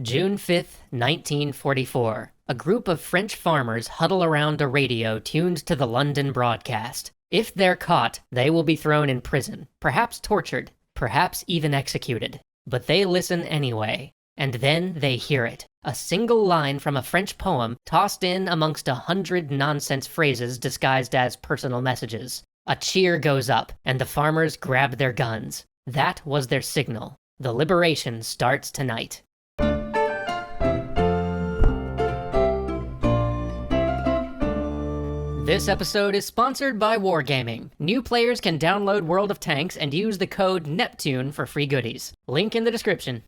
June 5th, 1944. A group of French farmers huddle around a radio tuned to the London broadcast. If they're caught, they will be thrown in prison, perhaps tortured, perhaps even executed. But they listen anyway. And then they hear it. A single line from a French poem tossed in amongst 100 nonsense phrases disguised as personal messages. A cheer goes up, and the farmers grab their guns. That was their signal. The liberation starts tonight. This episode is sponsored by Wargaming. New players can download World of Tanks and use the code NEPTUNE for free goodies. Link in the description.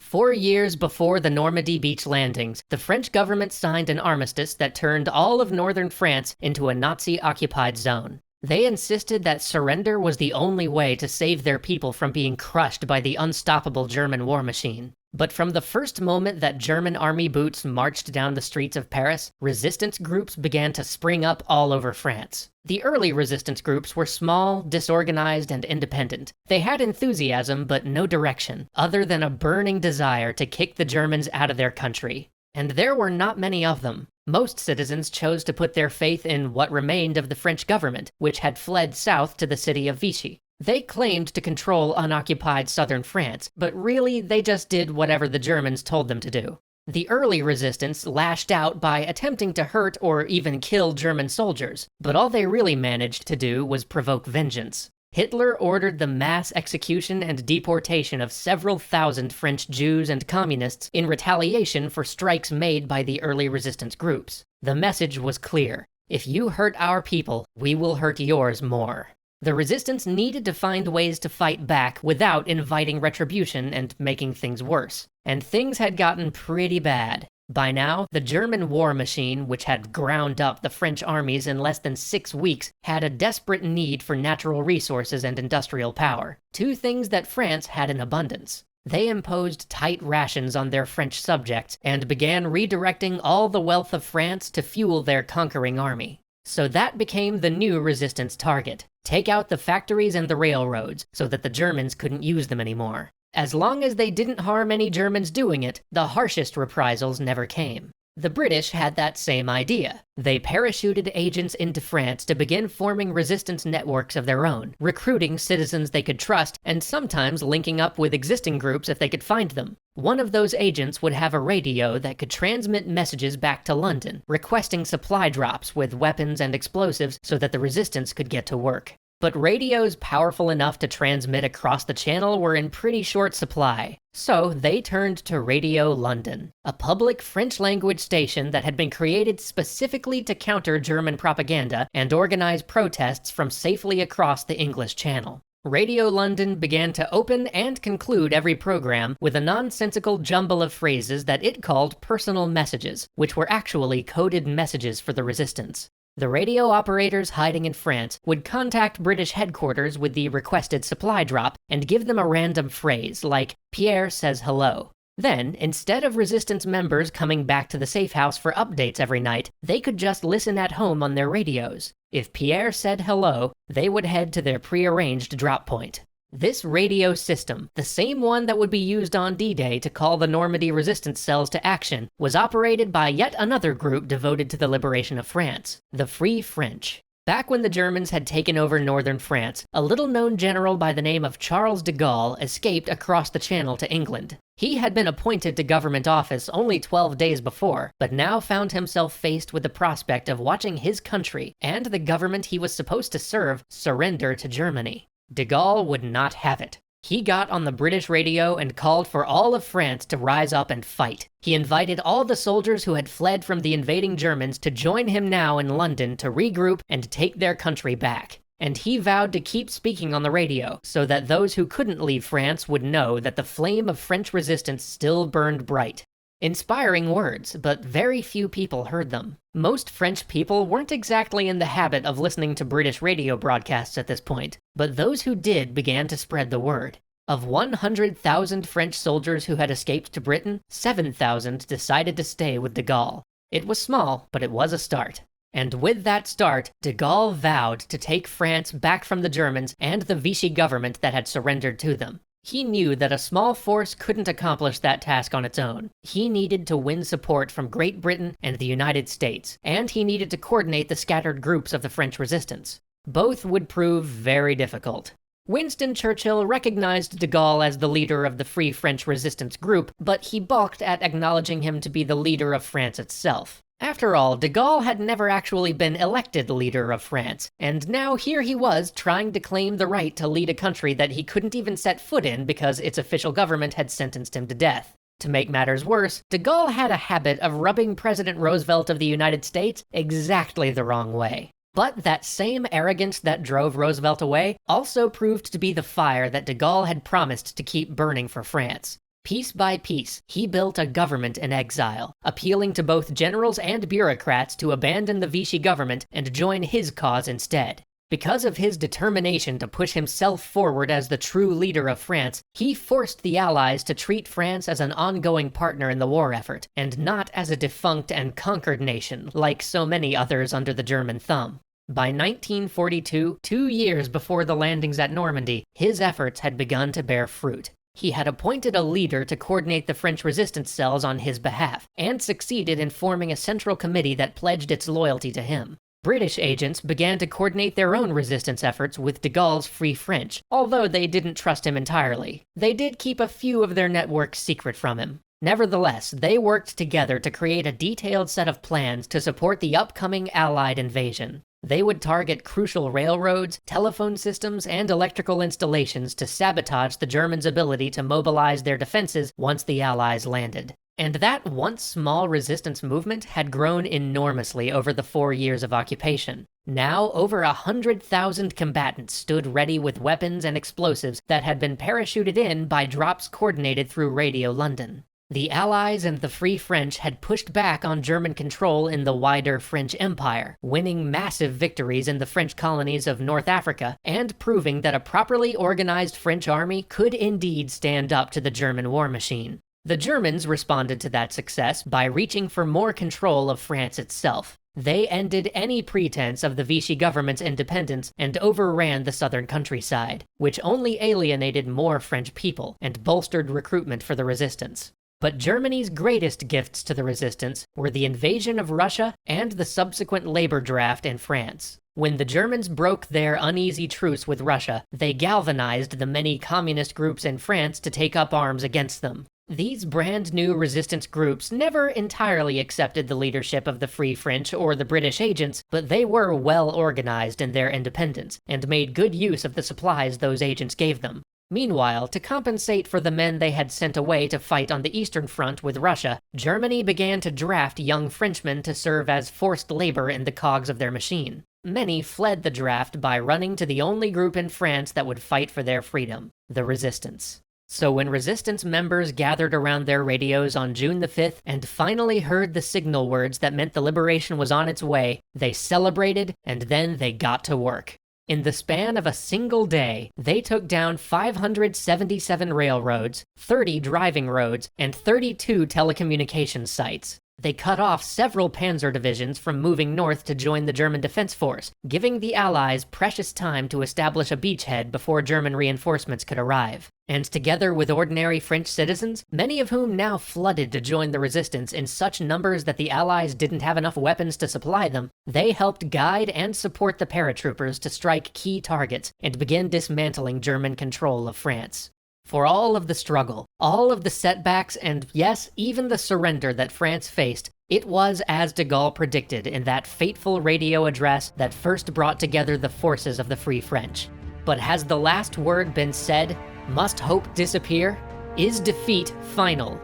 4 years before the Normandy beach landings, the French government signed an armistice that turned all of northern France into a Nazi-occupied zone. They insisted that surrender was the only way to save their people from being crushed by the unstoppable German war machine. But from the first moment that German army boots marched down the streets of Paris, resistance groups began to spring up all over France. The early resistance groups were small, disorganized, and independent. They had enthusiasm but no direction, other than a burning desire to kick the Germans out of their country. And there were not many of them. Most citizens chose to put their faith in what remained of the French government, which had fled south to the city of Vichy. They claimed to control unoccupied southern France, but really they just did whatever the Germans told them to do. The early resistance lashed out by attempting to hurt or even kill German soldiers, but all they really managed to do was provoke vengeance. Hitler ordered the mass execution and deportation of several thousand French Jews and communists in retaliation for strikes made by the early resistance groups. The message was clear: if you hurt our people, we will hurt yours more. The resistance needed to find ways to fight back without inviting retribution and making things worse. And things had gotten pretty bad. By now, the German war machine, which had ground up the French armies in less than 6 weeks, had a desperate need for natural resources and industrial power, two things that France had in abundance. They imposed tight rations on their French subjects and began redirecting all the wealth of France to fuel their conquering army. So that became the new resistance target. Take out the factories and the railroads so that the Germans couldn't use them anymore. As long as they didn't harm any Germans doing it, the harshest reprisals never came. The British had that same idea. They parachuted agents into France to begin forming resistance networks of their own, recruiting citizens they could trust, and sometimes linking up with existing groups if they could find them. One of those agents would have a radio that could transmit messages back to London, requesting supply drops with weapons and explosives so that the resistance could get to work. But radios powerful enough to transmit across the channel were in pretty short supply. So they turned to Radio London, a public French-language station that had been created specifically to counter German propaganda and organize protests from safely across the English Channel. Radio London began to open and conclude every program with a nonsensical jumble of phrases that it called personal messages, which were actually coded messages for the resistance. The radio operators hiding in France would contact British headquarters with the requested supply drop and give them a random phrase like, "Pierre says hello." Then, instead of resistance members coming back to the safe house for updates every night, they could just listen at home on their radios. If Pierre said hello, they would head to their prearranged drop point. This radio system, the same one that would be used on D-Day to call the Normandy resistance cells to action, was operated by yet another group devoted to the liberation of France, the Free French. Back when the Germans had taken over northern France, a little-known general by the name of Charles de Gaulle escaped across the Channel to England. He had been appointed to government office only 12 days before, but now found himself faced with the prospect of watching his country, and the government he was supposed to serve, surrender to Germany. De Gaulle would not have it. He got on the British radio and called for all of France to rise up and fight. He invited all the soldiers who had fled from the invading Germans to join him now in London to regroup and take their country back. And he vowed to keep speaking on the radio so that those who couldn't leave France would know that the flame of French resistance still burned bright. Inspiring words, but very few people heard them. Most French people weren't exactly in the habit of listening to British radio broadcasts at this point, but those who did began to spread the word. Of 100,000 French soldiers who had escaped to Britain, 7,000 decided to stay with de Gaulle. It was small, but it was a start. And with that start, de Gaulle vowed to take France back from the Germans and the Vichy government that had surrendered to them. He knew that a small force couldn't accomplish that task on its own. He needed to win support from Great Britain and the United States, and he needed to coordinate the scattered groups of the French resistance. Both would prove very difficult. Winston Churchill recognized de Gaulle as the leader of the Free French Resistance group, but he balked at acknowledging him to be the leader of France itself. After all, de Gaulle had never actually been elected leader of France, and now here he was trying to claim the right to lead a country that he couldn't even set foot in because its official government had sentenced him to death. To make matters worse, de Gaulle had a habit of rubbing President Roosevelt of the United States exactly the wrong way. But that same arrogance that drove Roosevelt away also proved to be the fire that de Gaulle had promised to keep burning for France. Piece by piece, he built a government in exile, appealing to both generals and bureaucrats to abandon the Vichy government and join his cause instead. Because of his determination to push himself forward as the true leader of France, he forced the Allies to treat France as an ongoing partner in the war effort, and not as a defunct and conquered nation like so many others under the German thumb. By 1942, 2 years before the landings at Normandy, his efforts had begun to bear fruit. He had appointed a leader to coordinate the French resistance cells on his behalf, and succeeded in forming a central committee that pledged its loyalty to him. British agents began to coordinate their own resistance efforts with de Gaulle's Free French, although they didn't trust him entirely. They did keep a few of their networks secret from him. Nevertheless, they worked together to create a detailed set of plans to support the upcoming Allied invasion. They would target crucial railroads, telephone systems, and electrical installations to sabotage the Germans' ability to mobilize their defenses once the Allies landed. And that once small resistance movement had grown enormously over the 4 years of occupation. Now, over 100,000 combatants stood ready with weapons and explosives that had been parachuted in by drops coordinated through Radio London. The Allies and the Free French had pushed back on German control in the wider French Empire, winning massive victories in the French colonies of North Africa, and proving that a properly organized French army could indeed stand up to the German war machine. The Germans responded to that success by reaching for more control of France itself. They ended any pretense of the Vichy government's independence and overran the southern countryside, which only alienated more French people and bolstered recruitment for the resistance. But Germany's greatest gifts to the resistance were the invasion of Russia and the subsequent labor draft in France. When the Germans broke their uneasy truce with Russia, they galvanized the many communist groups in France to take up arms against them. These brand new resistance groups never entirely accepted the leadership of the Free French or the British agents, but they were well organized in their independence and made good use of the supplies those agents gave them. Meanwhile, to compensate for the men they had sent away to fight on the Eastern Front with Russia, Germany began to draft young Frenchmen to serve as forced labor in the cogs of their machine. Many fled the draft by running to the only group in France that would fight for their freedom, the Resistance. So when Resistance members gathered around their radios on June the 5th and finally heard the signal words that meant the liberation was on its way, they celebrated and then they got to work. In the span of a single day, they took down 577 railroads, 30 driving roads, and 32 telecommunications sites. They cut off several panzer divisions from moving north to join the German Defense Force, giving the Allies precious time to establish a beachhead before German reinforcements could arrive. And together with ordinary French citizens, many of whom now flooded to join the resistance in such numbers that the Allies didn't have enough weapons to supply them, they helped guide and support the paratroopers to strike key targets and begin dismantling German control of France. For all of the struggle, all of the setbacks, and yes, even the surrender that France faced, it was as de Gaulle predicted in that fateful radio address that first brought together the forces of the Free French. But has the last word been said? Must hope disappear? Is defeat final?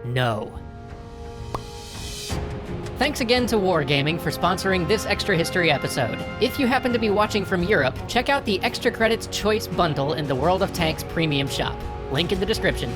No. Thanks again to Wargaming for sponsoring this Extra History episode. If you happen to be watching from Europe, check out the Extra Credits Choice Bundle in the World of Tanks Premium Shop. Link in the description.